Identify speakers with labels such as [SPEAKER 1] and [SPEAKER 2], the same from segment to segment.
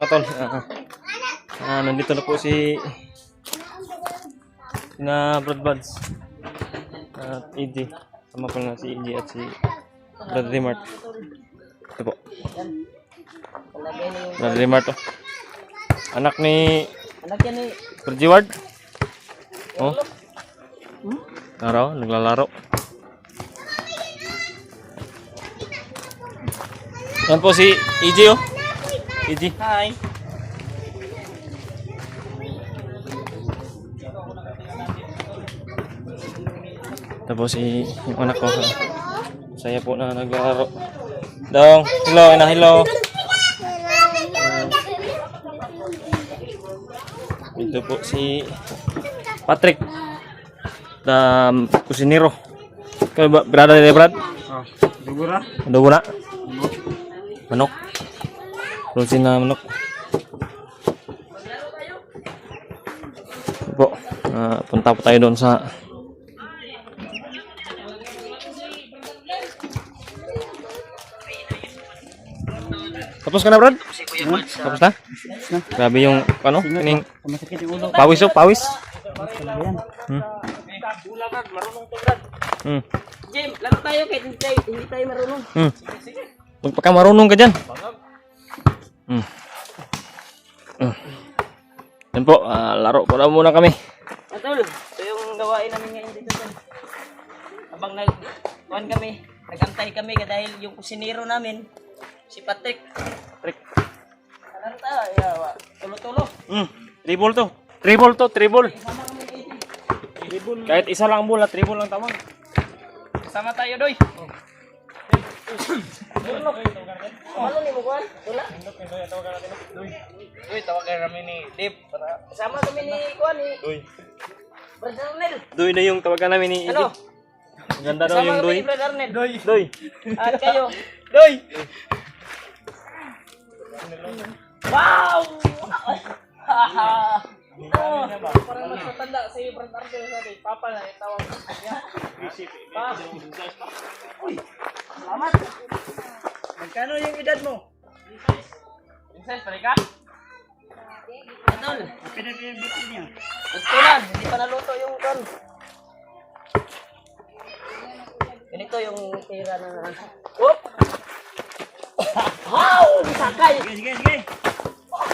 [SPEAKER 1] tol. Nandito na po si Brad Buds at EJ. Sama po na si EJ at si Brad Remart. Ito po. Brad Remart, oh. Anak yan ni Brad Ward. Oh. Naglalaro. Yan po si EJ, oh. EJ.
[SPEAKER 2] Hi.
[SPEAKER 1] Tapos yung anak ko, saya po na naglalaro. Dong, hello, hello. Ito po si Patrick, kusinero. Kaya ba, brada ni Brad?
[SPEAKER 2] Dugura.
[SPEAKER 1] Dugura. Manok. Rosin na manok. Ito po, punta po tayo doon sa tapos ka na, Brad? Tapos na? Grabe yung, ano? Kining pawis, oh, pawis.
[SPEAKER 2] Jim, laro tayo kahit hindi tayo marunong.
[SPEAKER 1] Pagka marunong ka dyan. Yan po, laro po na muna kami.
[SPEAKER 2] Atol, ito yung gawain namin ngayon dito. Habang nagantay kami dahil yung kusinero namin, si Patrick. Laro tayo, tulo-tulo.
[SPEAKER 1] Triple to. Triple. Kahit isa lang bola, triple lang tama.
[SPEAKER 2] Sama tayo, Doy. Malo ni mo kuan? Wala. Doy, tawagan kami ni Dave para sama kami ni kuan ni
[SPEAKER 1] Doy.
[SPEAKER 2] Brother Arnel.
[SPEAKER 1] Doy na yung tawagan namin ni
[SPEAKER 2] Ano?
[SPEAKER 1] Ang ganda daw yung Doy.
[SPEAKER 2] Brother Arnel.
[SPEAKER 1] Doy.
[SPEAKER 2] At kayo, Doy. Wow! Haha. Parang mas matanda si Brother Arnel natin. Papa na itawag niya. Uy, salamat. Magkano yung edad mo? Princess, balik ka? Adol. Pinag-ibigin niya. Ito na, hindi pa naluto yung kan. Ganito yung tira na... Oop! Wow! Sakay! Sige.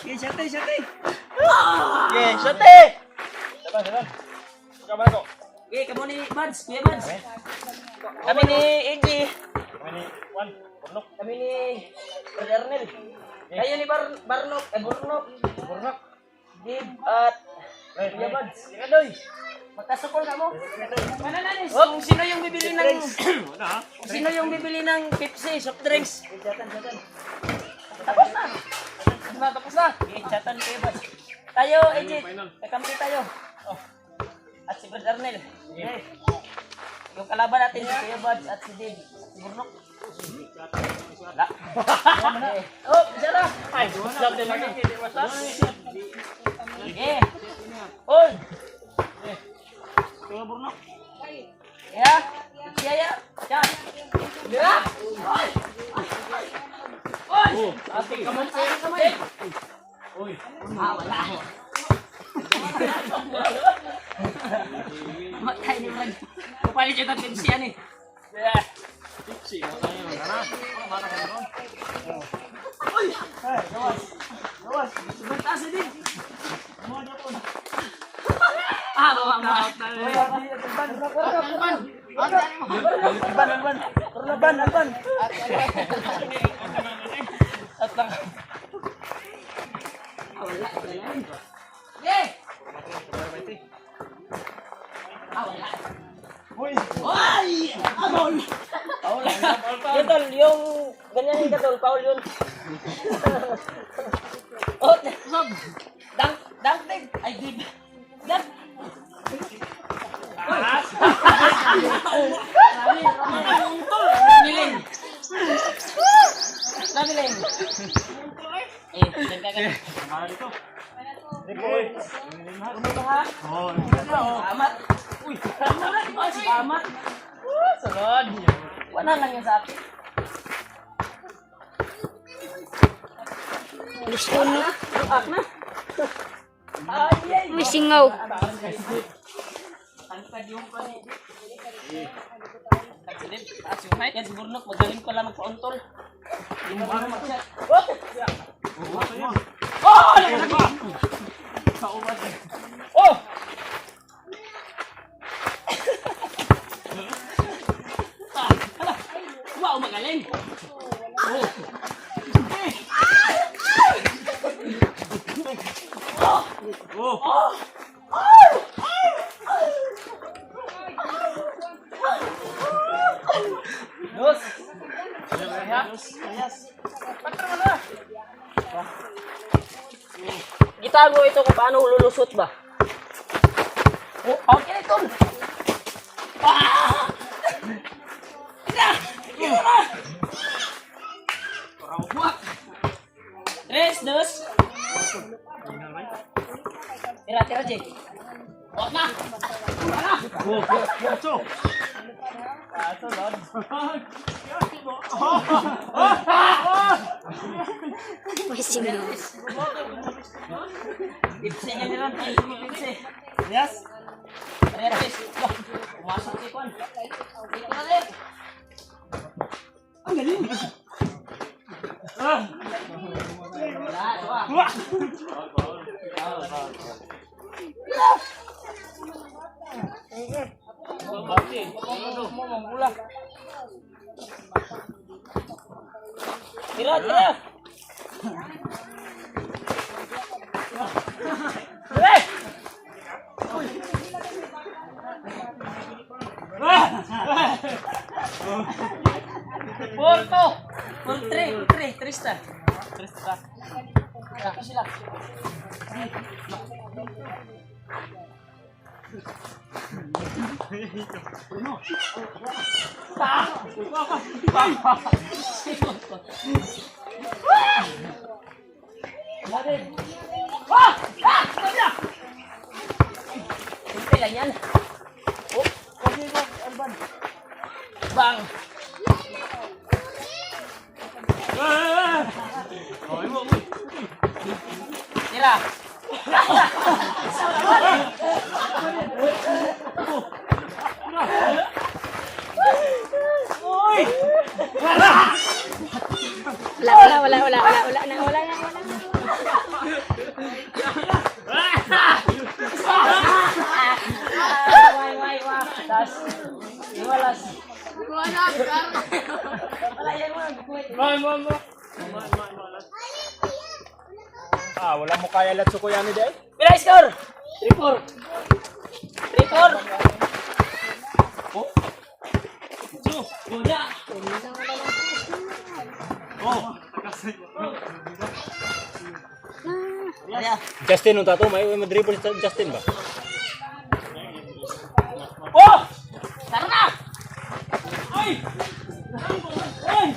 [SPEAKER 2] Sige, sate. Sige, sate! Saban. Kabar ko. Okay, kamo ni Buds, Kuya Buds. Kami ni Ingy.
[SPEAKER 1] Kami ni Juan, Burnok.
[SPEAKER 2] Kami ni Brother Arnel. Kayo ni Burnok. Dib at Kuya Buds. Sige, Doy. Magkasukol ka mo. Kung sino yung bibili ng... Kung sino yung bibili ng Pepsi, soft drinks. Tapos na. Chatan Kuya Buds. Tayo, Ejit. Kakampi tayo. At si Brother Arnel. Okay. Yung kalaban natin si Kuya Buds at si Dave. Si Burnok. Wala. Oh, Jara. Ay, stop din lagi. Sige. Hold. Kuya Burnok. Ya. Siya. Diyan. Ya. Oy. Ate, kamay. Oy. Wala. Matay ni Brad. Kapalit yung Pepsi yan eh. Pepsi, matay yun. Mana ka naman? Uy! Gawas! Subuntas din! Mga Japon! Mamang out na rin. Alban! At lang. Wala. Yeah! Wala. Uy! Amol! Paul! Yun tol, yung ganyan yung katol, Paul yun. Oh, dunk din! Ay, dib! Dunk! Lamiling! Dagdagan. Mahal dito. Ano ba ha? Amat! Uy! Amat! Salod! Wala lang yan sa akin.
[SPEAKER 3] Gusto mo?
[SPEAKER 2] Ak na. Ay,
[SPEAKER 3] May singaw.
[SPEAKER 2] tangkad yung pali. Tagsilip, taas yung height. Yan siguro nok, magaling pala magpa-ontol. Hindi mo ba mag-shot? Oh! Oh! Oh! Wow, magaling! Oh! Dos. Patro mo na. Itago ito kung paano lulusot ba? Oh, okay ito. Ah! Ina! Ina na! Buwak! 3, 2. Tira, Jake. Buwak na! Buwak na!
[SPEAKER 3] May singaw.
[SPEAKER 2] Ipsi niya nilang tayo ipsi. Yes? Retis. Pumasok si Kwan. Dito na rin. Ang galing. Wala, Tira, tira. Hey! Porto! Por 3, 3 star. 3 star. Ako sila. Simple lang yan. Oh, bang. Tira.
[SPEAKER 3] Wala na.
[SPEAKER 2] Wai. Tas. Iwalas. Wala yan mo.
[SPEAKER 4] Wala mo kaya lat sukuyan ni Day?
[SPEAKER 2] Pila score? 3-4. 3-4. Oh. Goda. Ayan.
[SPEAKER 4] Justin nung tato, may dribble Justin ba?
[SPEAKER 2] Oh! Tara na! Ay! Ay!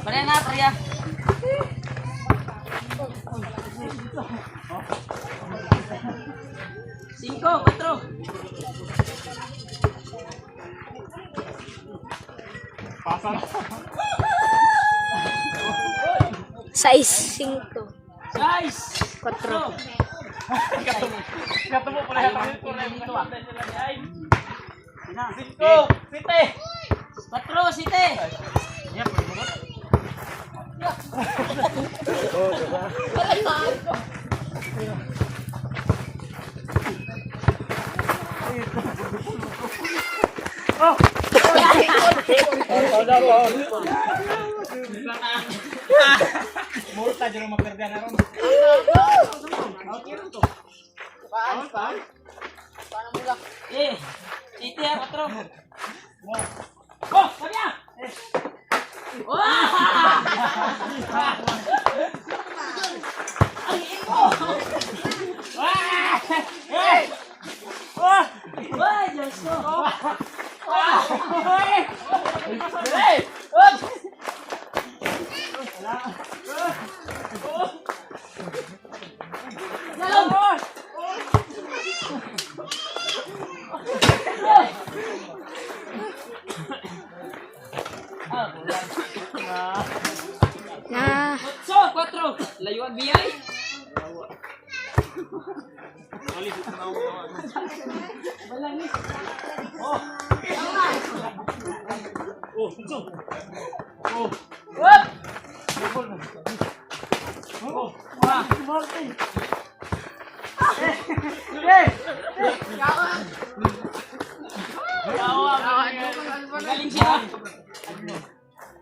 [SPEAKER 2] Pare na, Priya. Cinco, 4.
[SPEAKER 4] Pasa na.
[SPEAKER 3] 6, 5.
[SPEAKER 2] 6,
[SPEAKER 3] 4.
[SPEAKER 4] Katumo pala yan.
[SPEAKER 2] Dito ah. 5, 7. 4, 7.
[SPEAKER 4] Multa dyan magkarga na ron.
[SPEAKER 2] Eh, 7 ah, 4. Oh, sabi ah! Wah, Diyos ko! Hey! Oops! Galong!
[SPEAKER 3] Na.
[SPEAKER 2] Layo ang biyay. Galing siya.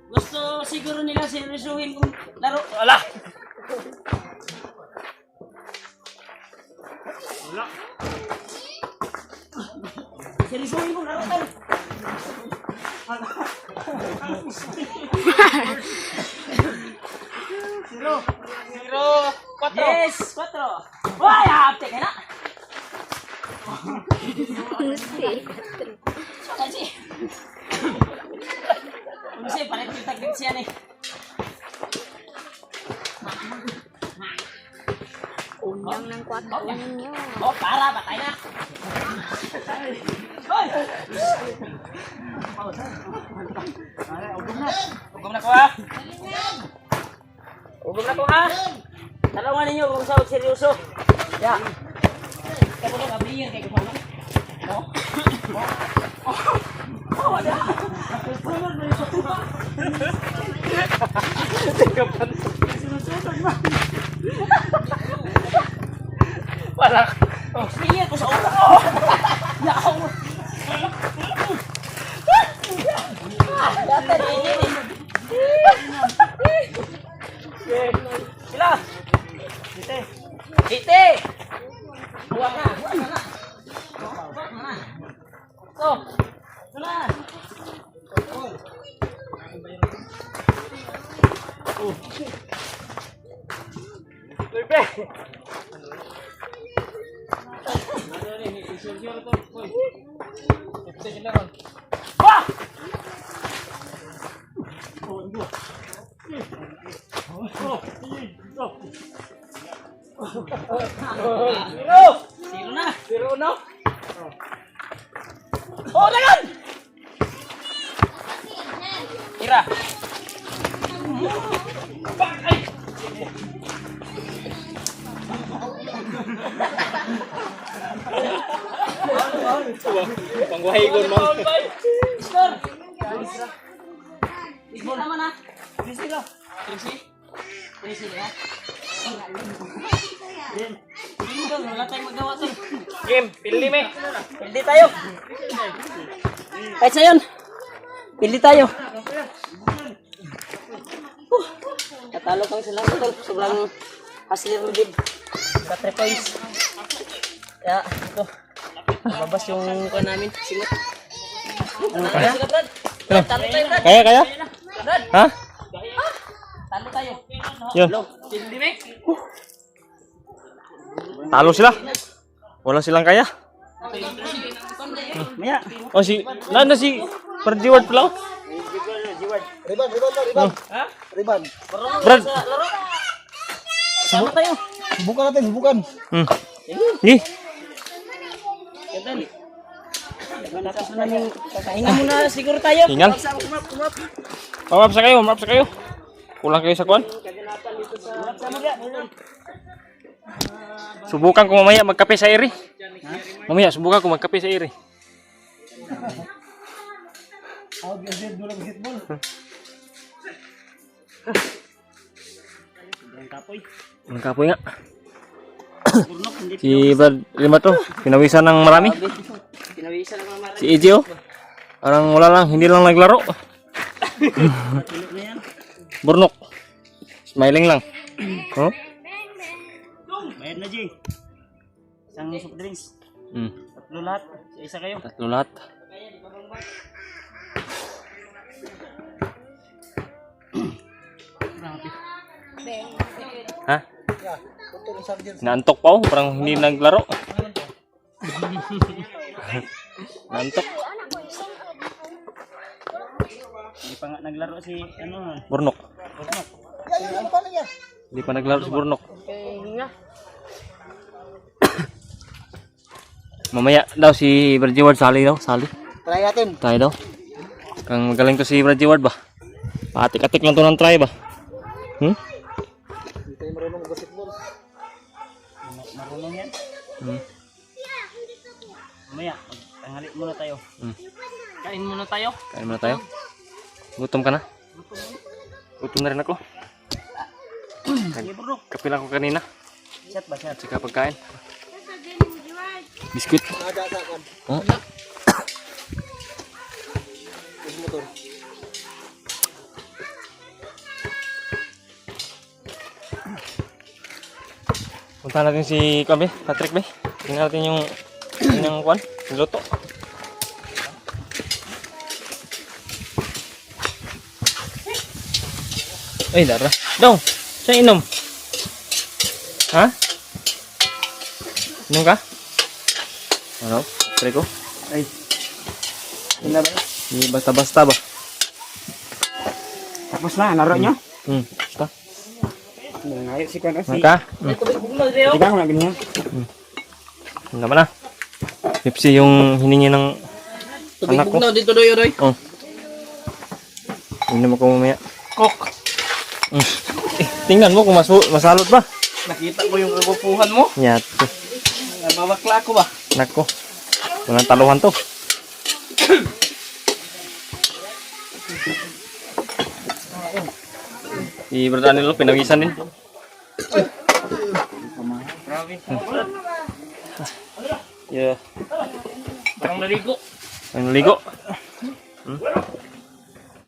[SPEAKER 2] Gusto siguro nila seryosuhin kung laro. Wala! Seryosuhin kung laro tayo. Zero. 4. Yes, 4. Why, hapte ka na? Kasi. Kasi palit yung taglit siya nih.
[SPEAKER 3] Undang ng kwarto ninyo.
[SPEAKER 2] Oh, para patay na. Hoy! Ugom na ko ha. Ugom na ko ha. Talungan ninyo kung saan seryoso. Ya. Kamu na kabriyan kay ko. Oh. Oh, ada. Parang iya ko sa ulo. Ya Allah. Dati ini. Sila. Ite. Buang na. So, sila. Wah! Zero na. Oh, lagan! Tira.
[SPEAKER 4] Pangwahigon man.
[SPEAKER 2] Score. Score naman ha. 3-0. 3-0 ha. Wala tayong magawa to.
[SPEAKER 4] Game, pildi me.
[SPEAKER 2] Pildi tayo. Kahit sa yun. Pildi tayo. Natalo kami sila. Sobrang hustler mo din. Sa 3 points. Kaya ito. Babas yung kuha namin. Singot. Kaya? Brad. Talo tayo, Brad.
[SPEAKER 1] Kaya?
[SPEAKER 2] Brad.
[SPEAKER 1] Ha?
[SPEAKER 2] Talo tayo.
[SPEAKER 1] Yun.
[SPEAKER 2] Pildi me.
[SPEAKER 1] Talo sila. Wala silang kaya.
[SPEAKER 2] Maya.
[SPEAKER 1] Oh, nanda si Perjiwad pala.
[SPEAKER 5] Riban.
[SPEAKER 2] Ha?
[SPEAKER 5] Riban.
[SPEAKER 1] Brad.
[SPEAKER 2] Laro. Sama tayo.
[SPEAKER 5] Subukan.
[SPEAKER 1] Ih,
[SPEAKER 2] Tapos na namin kakahinga muna siguro tayo.
[SPEAKER 1] hingal. Mamap sa kayo. Kulang kayo sa kuan. Subukan ko mamaya magkape sa iri. Mamaya subukan ko magkape sa iri. Ang kapoy nga. Si Brad Lima to, pinawisan ng marami.
[SPEAKER 2] Pinawisan ng mga
[SPEAKER 1] Si EJ oh. Parang wala lang, hindi lang naglaro. Burnok. Smiling lang. Oh?
[SPEAKER 2] Bayad na, G. Isang soft drinks.
[SPEAKER 1] Hmm.
[SPEAKER 2] Tatlo lahat. Isa kayo.
[SPEAKER 1] Tatlo lahat. Ha? Naantok pa oh, parang hindi naglaro. Naantok.
[SPEAKER 2] Hindi pa nga naglaro si ano.
[SPEAKER 1] Burnok. Hindi pa naglaro si Burnok. Mamaya daw si Berjiward sali daw, sali.
[SPEAKER 5] Try natin.
[SPEAKER 1] Try daw. Kang magaling ko si Berjiward ba? Patik-atik lang to ng try ba? Hmm?
[SPEAKER 5] marunong basketball.
[SPEAKER 2] Marunong yan.
[SPEAKER 1] Hmm.
[SPEAKER 2] Mamaya, tanghali muna tayo.
[SPEAKER 1] Hmm.
[SPEAKER 2] Kain muna tayo.
[SPEAKER 1] Kain muna tayo. Gutom ka na? Gutom na rin ako.
[SPEAKER 2] Sige bro.
[SPEAKER 1] Kape lang ako kanina.
[SPEAKER 2] Shot ba shot?
[SPEAKER 1] Saka pagkain. Biskuit. Oh. Punta natin si Kabe, Patrick Be. Tingnan natin yung kanyang kwan, niluto. Ay, dara. Dong, siya inom. Ha? Inom ka? Ano? Try ko?
[SPEAKER 2] Ay. Sila ba?
[SPEAKER 1] Di basta-basta ba?
[SPEAKER 2] Tapos na, laro nyo?
[SPEAKER 1] Basta.
[SPEAKER 2] Ngayon si Kwan.
[SPEAKER 1] Maka?
[SPEAKER 2] Tubig bugno dito.
[SPEAKER 5] Tigang na ganyan.
[SPEAKER 1] Ano naman na? Pepsi yung hiningi ng
[SPEAKER 2] Tubig
[SPEAKER 1] anak ko.
[SPEAKER 2] bugno dito doy Roy.
[SPEAKER 1] Oh. Inom ako mamaya.
[SPEAKER 2] Kok.
[SPEAKER 1] Tingnan mo kung masalot ba?
[SPEAKER 2] Nakita ko yung kagupuhan mo.
[SPEAKER 1] Yato.
[SPEAKER 2] Mabakla ako ba?
[SPEAKER 1] Nako. Walang taluhan to. Si Brother Anilo, pinawisan din.
[SPEAKER 2] Grabe.
[SPEAKER 1] Yeah.
[SPEAKER 2] Parang naligo.
[SPEAKER 1] Ang ligo.